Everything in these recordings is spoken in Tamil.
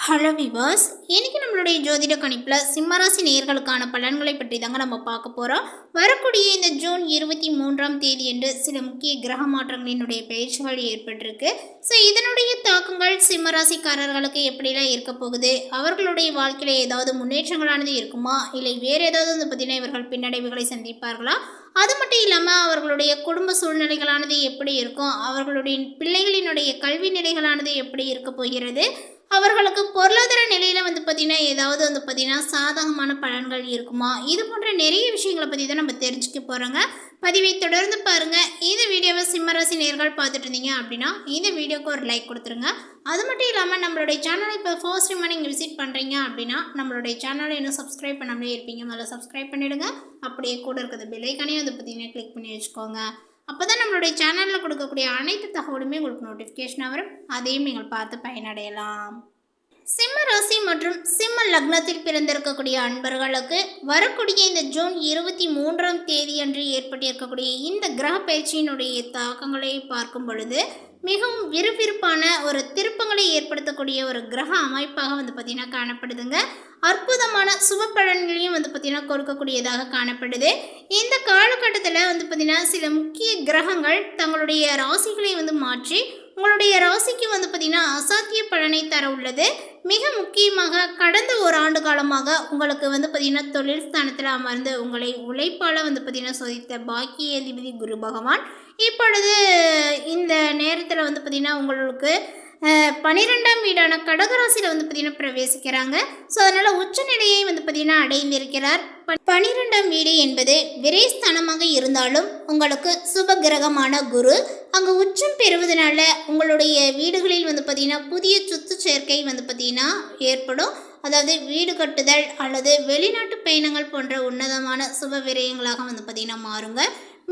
ஹலோ விவாஸ், இன்றைக்கி நம்மளுடைய ஜோதிட கணிப்பில் சிம்மராசி நேயர்களுக்கான பலன்களை பற்றி தாங்க நம்ம பார்க்க போகிறோம். வரக்கூடிய இந்த ஜூன் 23ஆம் தேதி என்று சில முக்கிய கிரக மாற்றங்களினுடைய பயிற்சிகள் ஏற்பட்டிருக்கு. ஸோ இதனுடைய தாக்கங்கள் சிம்மராசிக்காரர்களுக்கு எப்படிலாம் இருக்க போகுது, அவர்களுடைய வாழ்க்கையில் ஏதாவது முன்னேற்றங்களானது இருக்குமா, இல்லை வேறு ஏதாவது வந்து பார்த்திங்கன்னா இவர்கள் பின்னடைவுகளை சந்திப்பார்களா, அது மட்டும் இல்லாமல் அவர்களுடைய குடும்ப சூழ்நிலைகளானது எப்படி இருக்கும், அவர்களுடைய பிள்ளைகளினுடைய கல்வி நிலைகளானது எப்படி இருக்க போகிறது, அவர்களுக்கு பொருளாதார நிலையில் வந்து பார்த்திங்கன்னா ஏதாவது வந்து பார்த்திங்கன்னா சாதகமான பலன்கள் இருக்குமா, இது போன்ற நிறைய விஷயங்களை பற்றி தான் நம்ம தெரிஞ்சுக்க போகிறோங்க. பதிவை தொடர்ந்து பாருங்கள். இந்த வீடியோவை சிம்மராசி நேயர்கள் பார்த்துட்டு இருந்தீங்க அப்படின்னா இந்த வீடியோக்கு ஒரு லைக் கொடுத்துருங்க. அது மட்டும் இல்லாமல் நம்மளுடைய சேனலை இப்போ ஃபர்ஸ்ட் டைம் நீங்கள் விசிட் பண்ணுறீங்க அப்படின்னா நம்மளுடைய சேனலை இன்னும் சப்ஸ்கிரைப் பண்ணாமலே இருப்பீங்க, முதல்ல சப்ஸ்கிரைப் பண்ணிவிடுங்க. அப்படியே கூட இருக்கிறது பெல்லைக்கானே வந்து பார்த்திங்கன்னா கிளிக் பண்ணி வச்சுக்கோங்க. அப்போ தான் நம்மளுடைய சேனலில் கொடுக்கக்கூடிய அனைத்து தகவலுமே உங்களுக்கு நோட்டிஃபிகேஷனாக வரும், அதையும் நீங்கள் பார்த்து பயனடையலாம். சிம்ம ராசி மற்றும் சிம்ம லக்னத்தில் பிறந்திருக்கக்கூடிய அன்பர்களுக்கு வரக்கூடிய இந்த ஜூன் 23ஆம் தேதி அன்று ஏற்பட்டிருக்கக்கூடிய இந்த கிரக பயிற்சியினுடைய தாக்கங்களை பார்க்கும் பொழுது மிகவும் விறுவிறுப்பான ஒரு திருப்பங்களை ஏற்படுத்தக்கூடிய ஒரு கிரக அமைப்பாக வந்து பார்த்திங்கன்னா காணப்படுதுங்க. அற்புதமான சுப பலன்களையும் வந்து பார்த்திங்கன்னா கொடுக்கக்கூடியதாக காணப்படுது. இந்த காலகட்டத்தில் வந்து பார்த்திங்கன்னா சில முக்கிய கிரகங்கள் தங்களுடைய ராசிகளை வந்து மாற்றி உங்களுடைய ராசிக்கு வந்து பார்த்திங்கன்னா அசாத்திய பலனை தர உள்ளது. மிக முக்கியமாக கடந்த ஒரு ஆண்டு காலமாக உங்களுக்கு வந்து பார்த்திங்கன்னா தொழில் ஸ்தானத்தில் அமர்ந்து உங்களை உழைப்பால் வந்து பார்த்திங்கன்னா சோதித்த பாக்கிய அதிபதி குரு பகவான் இப்பொழுது இந்த நேரத்தில் வந்து பார்த்திங்கன்னா உங்களுக்கு 12ஆம் வீடான கடகராசியில் வந்து பார்த்திங்கன்னா பிரவேசிக்கிறாங்க. ஸோ அதனால் உச்சநிலையை வந்து பார்த்திங்கன்னா அடைந்திருக்கிறார். 12ஆம் வீடு என்பது விரைஸ்தானமாக இருந்தாலும் உங்களுக்கு சுப கிரகமான குரு அங்கே உச்சம் பெறுவதனால உங்களுடைய வீடுகளில் வந்து பார்த்திங்கன்னா புதிய சொத்து சேர்க்கை வந்து பார்த்திங்கன்னா ஏற்படும். அதாவது வீடு கட்டுதல் அல்லது வெளிநாட்டு பயணங்கள் போன்ற உன்னதமான சுப விரயங்களாக வந்து பார்த்திங்கன்னா மாறுங்க.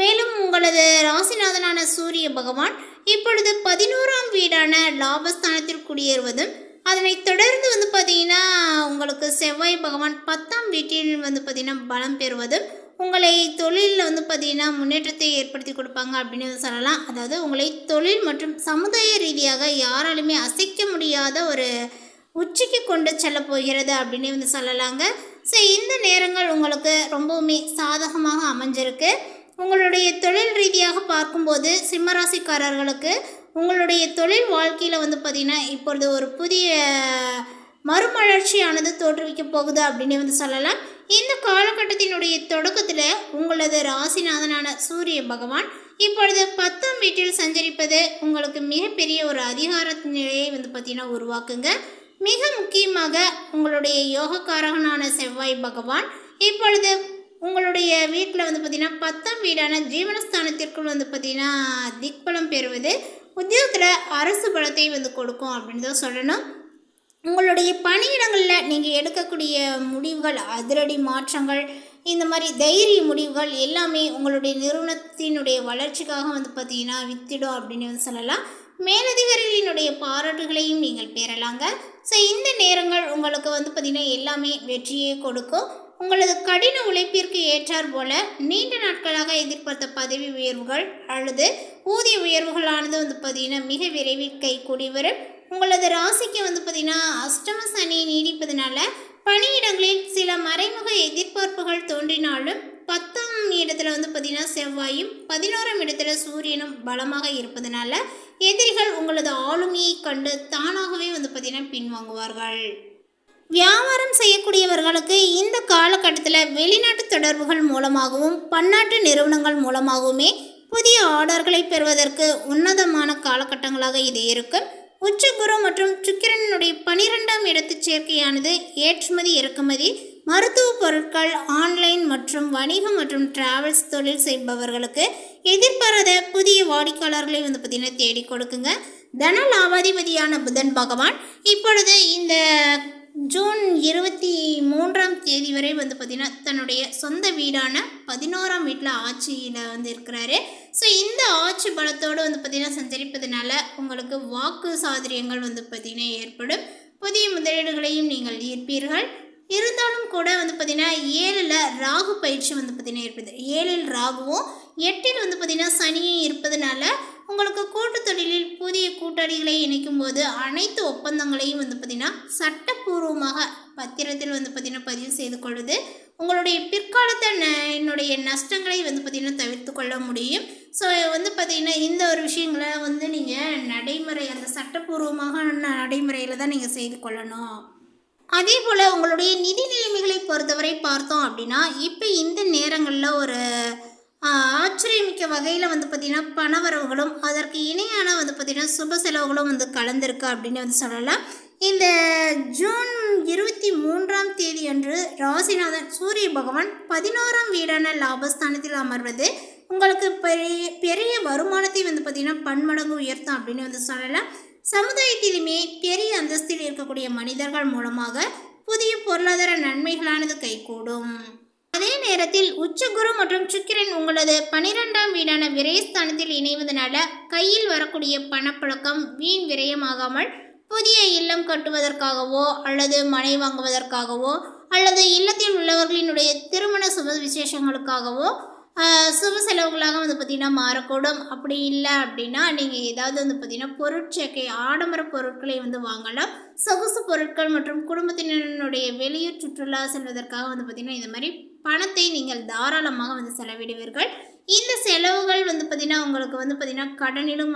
மேலும் உங்களது ராசிநாதனான சூரிய பகவான் இப்பொழுது 11ஆம் வீடான லாபஸ்தானத்தில் குடியேறுவதும் அதனைத் தொடர்ந்து வந்து பார்த்திங்கன்னா உங்களுக்கு செவ்வாய் பகவான் 10ஆம் வீட்டில் வந்து பார்த்திங்கன்னா பலம் பெறுவதும் உங்களை தொழிலில் வந்து பார்த்திங்கன்னா முன்னேற்றத்தை ஏற்படுத்தி கொடுப்பாங்க அப்படின்னு சொல்லலாம். அதாவது உங்களை தொழில் மற்றும் சமுதாய ரீதியாக யாராலுமே அசைக்க முடியாத ஒரு உச்சிக்கு கொண்டு செல்ல போகிறது அப்படின்னு வந்து சொல்லலாங்க. ஸோ இந்த நேரங்கள் உங்களுக்கு ரொம்பவுமே சாதகமாக அமைஞ்சிருக்கு. உங்களுடைய தொழில் ரீதியாக பார்க்கும்போது சிம்மராசிக்காரர்களுக்கு உங்களுடைய தொழில் வாழ்க்கையில் வந்து பார்த்திங்கன்னா இப்பொழுது ஒரு புதிய மறுமலர்ச்சியானது தோற்றுவிக்க போகுது அப்படின்னு வந்து சொல்லலாம். இந்த காலகட்டத்தினுடைய தொடக்கத்தில் உங்களது ராசிநாதனான சூரிய பகவான் இப்பொழுது 10ஆம் வீட்டில் சஞ்சரிப்பது உங்களுக்கு மிகப்பெரிய ஒரு அதிகார நிலையை வந்து பார்த்திங்கன்னா உருவாக்குங்க. மிக முக்கியமாக உங்களுடைய யோகக்காரகனான செவ்வாய் பகவான் இப்பொழுது உங்களுடைய வீட்டில் வந்து பார்த்திங்கன்னா 10ஆம் வீடான ஜீவனஸ்தானத்திற்குள் வந்து பார்த்திங்கன்னா திக்பலம் பெறுவது உத்தியோகத்தில் அரசு பலத்தை வந்து கொடுக்கும் அப்படின்னு தான் சொல்லணும். உங்களுடைய பணியிடங்களில் நீங்கள் எடுக்கக்கூடிய முடிவுகள், அதிரடி மாற்றங்கள், இந்த மாதிரி தைரிய முடிவுகள் எல்லாமே உங்களுடைய நிறுவனத்தினுடைய வளர்ச்சிக்காக வந்து பார்த்திங்கன்னா வித்திடும் அப்படின்னு வந்து சொல்லலாம். மேலதிகாரிகளினுடைய பாராட்டுகளையும் நீங்கள் பெறலாங்க. ஸோ இந்த நேரங்கள் உங்களுக்கு வந்து பார்த்திங்கன்னா எல்லாமே வெற்றியை கொடுக்கும். உங்களது கடின உழைப்பிற்கு ஏற்றார் போல நீண்ட நாட்களாக எதிர்பார்த்த பதவி உயர்வுகள் அல்லது ஊதிய உயர்வுகளானது வந்து பார்த்திங்கன்னா மிக விரைவில் கைகூடி வரும். உங்களது ராசிக்கு வந்து பார்த்திங்கன்னா அஷ்டம சனி நீடிப்பதனால பணியிடங்களில் சில மறைமுக எதிர்பார்ப்புகள் தோன்றினாலும் 10ஆம் இடத்துல வந்து பார்த்திங்கன்னா செவ்வாயும் 11ஆம் இடத்துல சூரியனும் பலமாக இருப்பதனால எதிரிகள் உங்களது ஆளுமையை கண்டு தானாகவே வந்து பார்த்திங்கன்னா பின்வாங்குவார்கள். வியாபாரம் செய்யக்கூடியவர்களுக்கு இந்த காலகட்டத்தில் வெளிநாட்டு தொடர்புகள் மூலமாகவும் பன்னாட்டு நிறுவனங்கள் மூலமாகவுமே புதிய ஆர்டர்களை பெறுவதற்கு உன்னதமான காலகட்டங்களாக இது இருக்கும். உச்சகுரு மற்றும் சுக்கிரனுடைய 12ஆம் இடத்து சேர்க்கையானது ஏற்றுமதி இறக்குமதி, மருத்துவ பொருட்கள், ஆன்லைன் மற்றும் வணிகம் மற்றும் டிராவல்ஸ் தொழில் செய்பவர்களுக்கு எதிர்பாராத புதிய வாடிக்கையாளர்களை வந்து பார்த்திங்கன்னா தேடி கொடுக்குங்க. தன லாபாதிபதியான புதன் பகவான் இப்பொழுது இந்த ஜூன் 23ஆம் தேதி வரை வந்து பார்த்திங்கன்னா தன்னுடைய சொந்த வீடான 11ஆம் வீட்டில் ஆட்சியில் வந்து இருக்கிறாரு. ஸோ இந்த ஆட்சி பலத்தோடு வந்து பார்த்திங்கன்னா சஞ்சரிப்பதனால உங்களுக்கு வாக்கு சாதுரியங்கள் வந்து பார்த்திங்கன்னா ஏற்படும். புதிய முதலீடுகளையும் நீங்கள் ஈர்ப்பீர்கள். இருந்தாலும் கூட வந்து பார்த்திங்கன்னா 7ல் ராகு பயிற்சி வந்து பார்த்திங்கன்னா ஏற்படுது. 7ல் ராகுவும் 8ல் வந்து பார்த்திங்கன்னா சனியும் இருப்பதனால உங்களுக்கு கூட்டு தொழிலில் புதிய கூட்டாளிகளை இணைக்கும் போது அனைத்து ஒப்பந்தங்களையும் வந்து பார்த்திங்கன்னா சட்டப்பூர்வமாக பத்திரத்தில் வந்து பார்த்திங்கன்னா பதிவு செய்து கொள்வது உங்களுடைய பிற்காலத்தை என்னுடைய நஷ்டங்களை வந்து பார்த்திங்கன்னா தவிர்த்து கொள்ள முடியும். ஸோ வந்து பார்த்திங்கன்னா இந்த ஒரு விஷயங்களை வந்து நீங்கள் நடைமுறை அந்த சட்டப்பூர்வமாக நடைமுறையில் தான் நீங்கள் செய்து கொள்ளணும். அதே போல் உங்களுடைய நிதி நிலைமைகளை பொறுத்தவரை பார்த்தோம் அப்படின்னா இப்போ இந்த நேரங்களில் ஒரு ஆச்சரியமிக்க வகையில் வந்து பார்த்திங்கன்னா பணவரவுகளும் அதற்கு இணையான வந்து பார்த்திங்கன்னா சுப செலவுகளும் வந்து கலந்துருக்கு அப்படின்னு வந்து சொல்லலாம். இந்த ஜூன் 23ஆம் தேதி அன்று ராசிநாதன் சூரிய பகவான் 11ஆம் வீடான லாபஸ்தானத்தில் அமர்வது உங்களுக்கு பெரிய வருமானத்தை வந்து பார்த்திங்கன்னா பன்மடங்கு உயர்த்தும் அப்படின்னு வந்து சொல்லலாம். சமுதாயத்திலுமே பெரிய அந்தஸ்தில் இருக்கக்கூடிய மனிதர்கள் மூலமாக புதிய பொருளாதார நன்மைகளானது கைகூடும். அதே நேரத்தில் உச்சகுரு மற்றும் சுக்கிரன் உங்களது 12ஆம் வீடான விரயஸ்தானத்தில் இணைவதனால கையில் வரக்கூடிய பணப்புழக்கம் வீண் விரயமாகாமல் புதிய இல்லம் கட்டுவதற்காகவோ அல்லது மனை வாங்குவதற்காகவோ அல்லது இல்லத்தில் உள்ளவர்களினுடைய திருமண சுப விசேஷங்களுக்காகவோ சுப செலவுகளாக வந்து பார்த்திங்கன்னா மாறக்கூடும். அப்படி இல்லை அப்படின்னா நீங்கள் ஏதாவது வந்து பார்த்திங்கன்னா பொருட்சேர்க்கை ஆடம்பர பொருட்களை வந்து வாங்கலாம். சொகுசு பொருட்கள் மற்றும் குடும்பத்தினருடைய வெளியூர் சுற்றுலா செல்வதற்காக வந்து பார்த்திங்கன்னா இந்த மாதிரி பணத்தை நீங்கள் தாராளமாக வந்து செலவிடுவீர்கள். இந்த செலவுகள் வந்து பார்த்திங்கன்னா உங்களுக்கு வந்து பார்த்திங்கன்னா கடனிலும்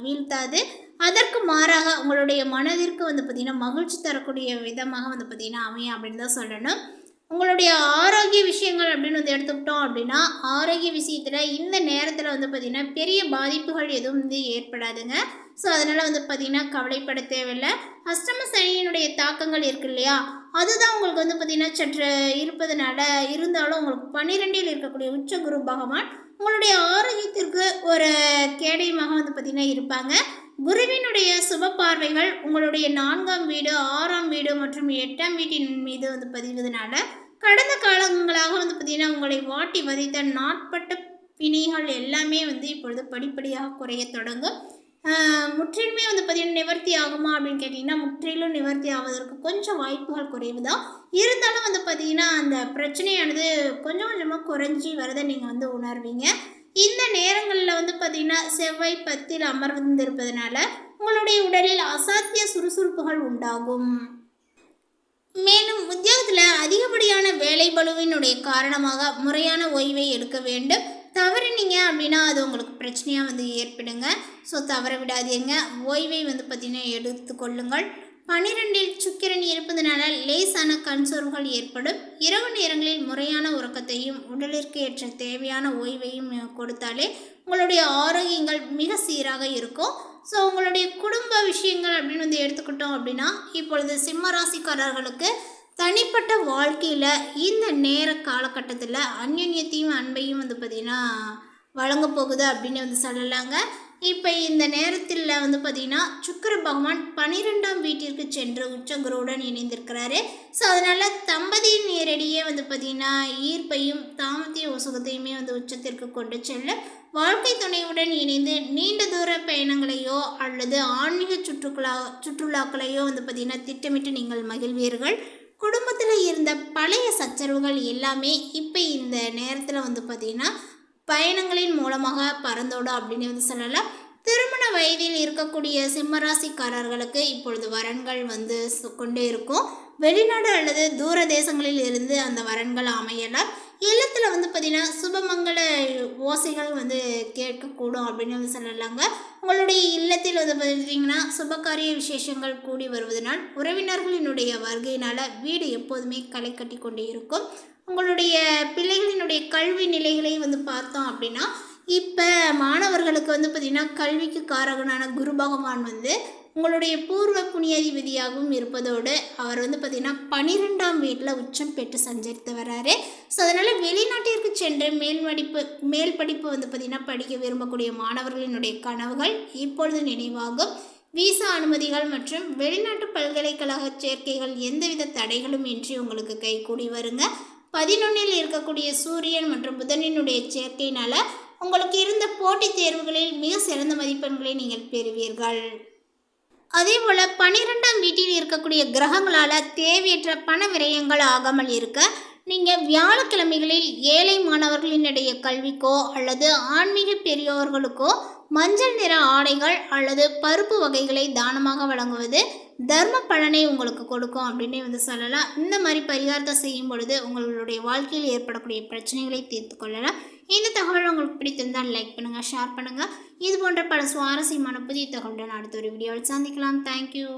வீழ்த்தாது. அதற்கு மாறாக உங்களுடைய மனதிற்கு வந்து பார்த்திங்கன்னா மகிழ்ச்சி தரக்கூடிய விதமாக வந்து பார்த்திங்கன்னா அமையும் அப்படின்னு தான் சொல்லணும். உங்களுடைய ஆரோக்கிய விஷயங்கள் அப்படின்னு வந்து எடுத்துக்கிட்டோம் அப்படின்னா ஆரோக்கிய விஷயத்தில் இந்த நேரத்தில் வந்து பார்த்திங்கன்னா பெரிய பாதிப்புகள் எதுவும் வந்து ஏற்படாதுங்க. ஸோ அதனால் வந்து பார்த்திங்கன்னா கவலைப்பட தேவையில்லை. அஷ்டம சனியினுடைய தாக்கங்கள் இருக்கு இல்லையா, அதுதான் உங்களுக்கு வந்து பார்த்திங்கன்னா சற்று இருப்பதனால இருந்தாலும் உங்களுக்கு 12ல் இருக்கக்கூடிய உச்ச குரு பகவான் உங்களுடைய ஆரோக்கியத்திற்கு ஒரு கேடயமாக வந்து பார்த்திங்கன்னா இருப்பாங்க. குருவினுடைய சுப பார்வைகள் உங்களுடைய 4ஆம் வீடு 6ஆம் வீடு மற்றும் 8ஆம் வீட்டின் மீது வந்து பதிவதனால கடந்த காலங்களாக வந்து பார்த்திங்கன்னா உங்களை வாட்டி வதைத்த நாட்பட்ட பிணிகள் எல்லாமே வந்து இப்பொழுது படிப்படியாக குறைய தொடங்கும். முற்றிலுமே வந்து பார்த்திங்கன்னா நிவர்த்தி ஆகுமா அப்படின்னு கேட்டிங்கன்னா முற்றிலும் நிவர்த்தி ஆவதற்கு கொஞ்சம் வாய்ப்புகள் குறைவு தான். இருந்தாலும் வந்து பார்த்திங்கன்னா அந்த பிரச்சனையானது கொஞ்சம் கொஞ்சமாக குறைஞ்சி வரதை நீங்கள் வந்து உணர்வீங்க. இந்த நேரங்களில் வந்து பார்த்திங்கன்னா செவ்வாய் 10ல் அமர்ந்திருப்பதனால உங்களுடைய உடலில் அசாத்திய சுறுசுறுப்புகள் உண்டாகும். மேலும் உத்தியோகத்தில் அதிகப்படியான வேலை பளுவினுடைய காரணமாக முறையான ஓய்வை எடுக்க வேண்டும். தவறினீங்க அப்படின்னா அது உங்களுக்கு பிரச்சனையாக வந்து ஏற்படுங்க. ஸோ தவற விடாதீங்க, ஓய்வை வந்து பார்த்திங்கன்னா எடுத்துக்கொள்ளுங்கள். 12ல் சுக்கிரன் இருப்பதனால லேசான கண்சோர்வுகள் ஏற்படும். இரவு நேரங்களில் முறையான உறக்கத்தையும் உடலிற்கு ஏற்ற தேவையான ஓய்வையும் கொடுத்தாலே உங்களுடைய ஆரோக்கியங்கள் மிக சீராக இருக்கும். ஸோ உங்களுடைய குடும்ப விஷயங்கள் அப்படின்னு வந்து எடுத்துக்கிட்டோம் அப்படின்னா இப்பொழுது சிம்ம ராசிக்காரர்களுக்கு தனிப்பட்ட வாழ்க்கையில் இந்த நேர காலகட்டத்தில் அந்யோன்யத்தையும் அன்பையும் வந்து பார்த்திங்கன்னா வழங்க போகுது அப்படின்னு வந்து சொல்லலாங்க. இப்போ இந்த நேரத்தில் வந்து பார்த்திங்கன்னா சுக்கிர பகவான் 12ஆம் வீட்டிற்கு சென்று உச்சகுருவுடன் இணைந்திருக்கிறாரு. ஸோ அதனால் தம்பதியின் நேரடியே வந்து பார்த்திங்கன்னா ஈர்ப்பையும் தாமத்திய சுகத்தையுமே வந்து உச்சத்திற்கு கொண்டு செல்ல வாழ்க்கை துணையுடன் இணைந்து நீண்ட தூர பயணங்களையோ அல்லது ஆன்மீக சுற்றுலாக்களையோ வந்து பார்த்திங்கன்னா திட்டமிட்டு நீங்கள் மகிழ்வீர்கள். குடும்பத்தில் இருந்த பழைய சச்சரவுகள் எல்லாமே இப்போ இந்த நேரத்தில் வந்து பார்த்திங்கன்னா பயணங்களின் மூலமாக பறந்தோடும் அப்படின்னு வந்து சொல்லலாம். திருமண வயதில் இருக்கக்கூடிய சிம்மராசிக்காரர்களுக்கு இப்பொழுது வரன்கள் வந்து கொண்டே இருக்கும். வெளிநாடு அல்லது தூர தேசங்களில் இருந்து அந்த வரன்கள் அமையலாம். இல்லத்தில் வந்து பார்த்திங்கன்னா சுபமங்கல ஓசைகள் வந்து கேட்கக்கூடும் அப்படின்னு வந்து சொல்லலாங்க. உங்களுடைய இல்லத்தில் வந்து பார்த்திங்கன்னா சுபகாரிய விசேஷங்கள் கூடி வருவதனால் உறவினர்களினுடைய வருகையினால் வீடு எப்போதுமே களை கட்டி கொண்டே இருக்கும். உங்களுடைய பிள்ளைகளினுடைய கல்வி நிலைகளை வந்து பார்த்தோம் அப்படின்னா இப்போ மாணவர்களுக்கு வந்து பார்த்திங்கன்னா கல்விக்கு காரகனான குரு பகவான் வந்து உங்களுடைய பூர்வ புண்ணியாதிபதியாகவும் இருப்பதோடு அவர் வந்து பார்த்திங்கன்னா 12ஆம் வீட்டில் உச்சம் பெற்று சஞ்சரித்து வர்றாரு. ஸோ அதனால் வெளிநாட்டிற்கு சென்று மேல் படிப்பு வந்து பார்த்திங்கன்னா படிக்க விரும்பக்கூடிய மாணவர்களினுடைய கனவுகள் இப்பொழுது நினைவாகும். விசா அனுமதிகள் மற்றும் வெளிநாட்டு பல்கலைக்கழக சேர்க்கைகள் எந்தவித தடைகளும் இன்றி உங்களுக்கு கைகூடி வருங்க. 11ல் இருக்கக்கூடிய சூரியன் மற்றும் புதனினுடைய சேர்க்கையினால் உங்களுக்கு இருந்த போட்டித் தேர்வுகளில் மிக சிறந்த மதிப்பெண்களை நீங்கள் பெறுவீர்கள். அதே போல் 12ஆம் வீட்டில் இருக்கக்கூடிய கிரகங்களால் தேவையற்ற பண விரயங்கள் ஆகாமல் இருக்க நீங்கள் வியாழக்கிழமைகளில் ஏழை மாணவர்களினுடைய கல்விக்கோ அல்லது ஆன்மீக பெரியோர்களுக்கோ மஞ்சள் நிற ஆடைகள் அல்லது பருப்பு வகைகளை தானமாக வழங்குவது தர்ம பலனை உங்களுக்கு கொடுக்கும் அப்படின்னு சொல்லலாம். இந்த மாதிரி பரிகாரத்தை செய்யும் பொழுது உங்களுடைய வாழ்க்கையில் ஏற்படக்கூடிய பிரச்சனைகளை தீர்த்து கொள்ளலாம். இந்த தகவல் உங்களுக்கு பிடித்திருந்தால் லைக் பண்ணுங்கள், ஷேர் பண்ணுங்கள். இது போன்ற பல சுவாரஸ்யமான புதிய தகவலுடன் அடுத்த ஒரு வீடியோவில் சந்திக்கலாம். தேங்க்யூ.